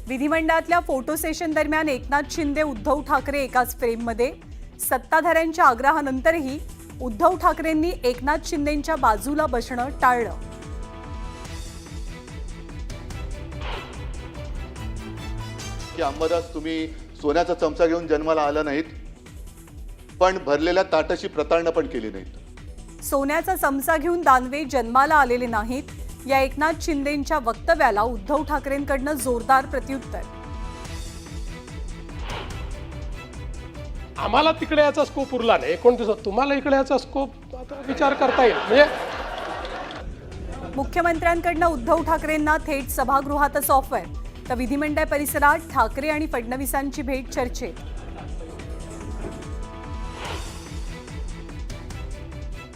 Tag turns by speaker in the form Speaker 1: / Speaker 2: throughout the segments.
Speaker 1: विधिमंडळातल्या photo session दरम्यान एकनाथ शिंदे उद्धव ठाकरे एकाच फ्रेममध्ये। सत्ताधाऱ्यांच्या आग्रहानंतरही उद्धव ठाकरेंनी एकनाथ शिंदेंच्या बाजूला बसणं टाळलं।
Speaker 2: की अंबादास, तुम्ही सोन्याचा चमचा घेऊन जन्माला आला नाहीत, पण भरलेल्या ताटाची प्रतारणा पण केली नाहीत।
Speaker 1: सोन्याचा चमचा घेऊन दानवे जन्माला आलेले नाहीत, या एकनाथ शिंदेंच्या वक्तव्याला उद्धव ठाकरेंकडून जोरदार प्रत्युत्तर।
Speaker 3: आम्हाला तिकडे याचा स्कोप उरला नाही 29, तुम्हाला इकडे याचा स्कोप आता विचार करता येईल। म्हणजे
Speaker 1: मुख्यमंत्र्यांकडून उद्धव ठाकरेंना थेट सभागृहातच ऑफर, तर विधिमंडळ परिसरात ठाकरे आणि फडणवीसांची भेट चर्चेत।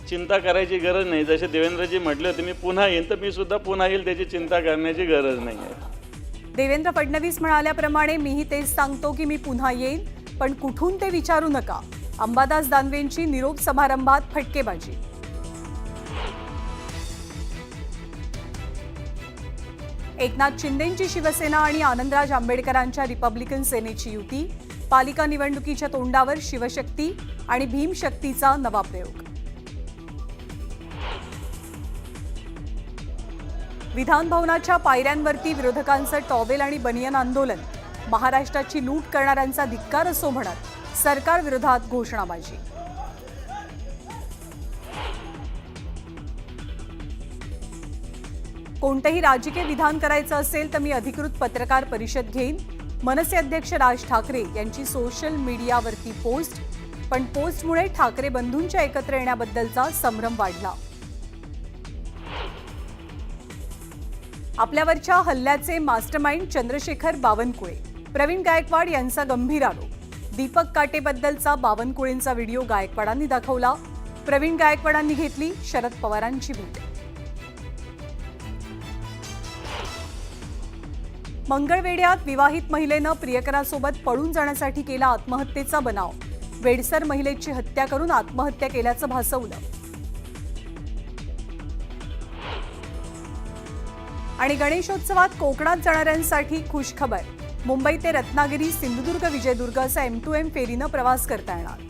Speaker 4: चिंता करायची गरज नाही। जसे देवेंद्रजी म्हटले होते मी पुन्हा येईन, तर मी सुद्धा पुन्हा येईल, त्याची चिंता करण्याची गरज नाही आहे।
Speaker 1: देवेंद्र फडणवीस म्हणाल्याप्रमाणे मीही तेच सांगतो की मी पुन्हा येईन, पण कुठून ते विचारू नका। अंबादास दानवेंची निरोप समारंभात फटकेबाजी। एकनाथ शिंदेंची शिवसेना आणि आनंदराज आंबेडकरांच्या रिपब्लिकन सेनेची युती। पालिका निवडणुकीच्या तोंडावर शिवशक्ती आणि भीमशक्तीचा नवा प्रयोग। विधान भवनाच्या पायऱ्यांवरती विरोधकांचं टॉवेल आणि बनियन आंदोलन। महाराष्ट्राची लूट करणाऱ्यांचा धिक्कार असो म्हणत सरकार विरोधात घोषणाबाजी। कोणतेही राजकीय विधान करायचं असेल तर मी अधिकृत पत्रकार परिषद घेईन। मनसे अध्यक्ष राज ठाकरे यांची सोशल मीडियावरती पोस्ट, पण पोस्टमुळे ठाकरे बंधूंच्या एकत्र येण्याबद्दलचा संभ्रम वाढला। आपल्यावरच्या हल्ल्याचे मास्टरमाइंड चंद्रशेखर बावनकुळे। प्रवीण गायकवाड यांचा गंभीर आरोप। दीपक काटेबद्दलचा बावनकुळेंचा व्हिडिओ गायकवाडांनी दाखवला। प्रवीण गायकवाडांनी घेतली शरद पवारांची भेट। मंगळवेढ्यात विवाहित महिलेनं प्रियकरासोबत पळून जाण्यासाठी केला आत्महत्येचा बनाव। वेडसर महिलेची हत्या करून आत्महत्या केल्याचं भासवलं। आणि गणेशोत्सवात कोकणात जाणाऱ्यांसाठी खुशखबर। मुंबई ते रत्नागिरी, सिंधुदुर्ग, विजयदुर्ग असा M2M फेरीनं प्रवास करता येणार।